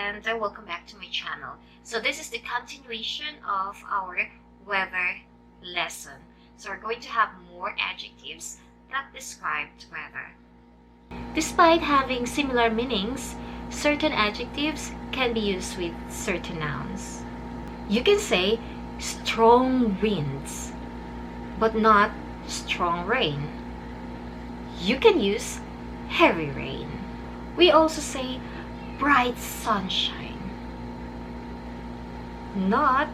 and welcome back to my channel. So this is the continuation of our weather lesson. So we're going to have more adjectives that describe weather. Despite having similar meanings, certain adjectives can be used with certain nouns. You can say strong winds, but not strong rain. You can use heavy rain. We also say bright sunshine, not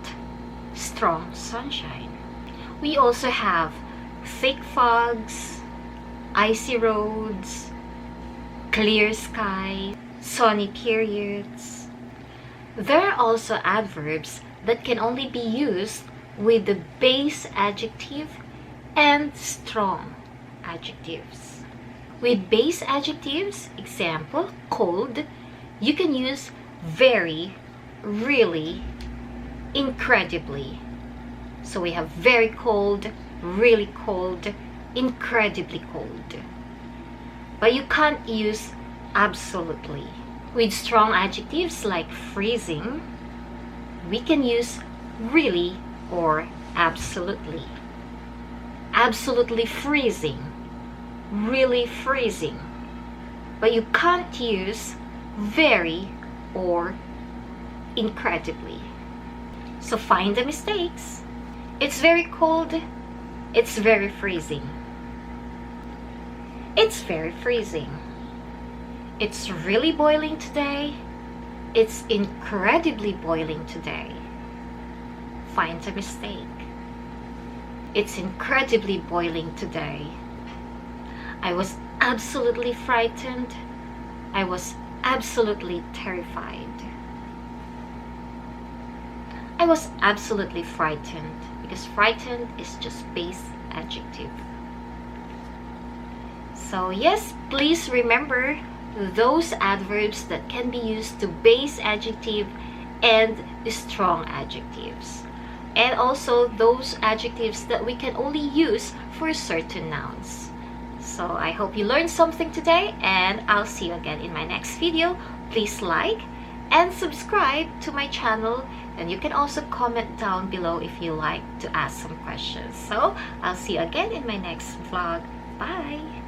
strong sunshine. We also have thick fogs, icy roads, clear sky, sunny periods. There are also adverbs that can only be used with the base adjective and strong adjectives. With base adjectives, example, cold, you can use very, really, incredibly. So we have very cold, really cold, incredibly cold. But you can't use absolutely. With strong adjectives like freezing, we can use really or absolutely. Absolutely freezing, really freezing. But you can't use very or incredibly. So find the mistakes. It's very cold. It's very freezing. It's very freezing. It's really boiling today. It's incredibly boiling today. Find the mistake. It's incredibly boiling today. I was absolutely frightened. I was absolutely terrified. I was absolutely frightened, because frightened is just base adjective. So yes, please remember those adverbs that can be used to base adjective and strong adjectives. And also those adjectives that we can only use for certain nouns. So I hope you learned something today, and I'll see you again in my next video. Please like and subscribe to my channel, and you can also comment down below if you like to ask some questions. So I'll see you again in my next vlog. Bye!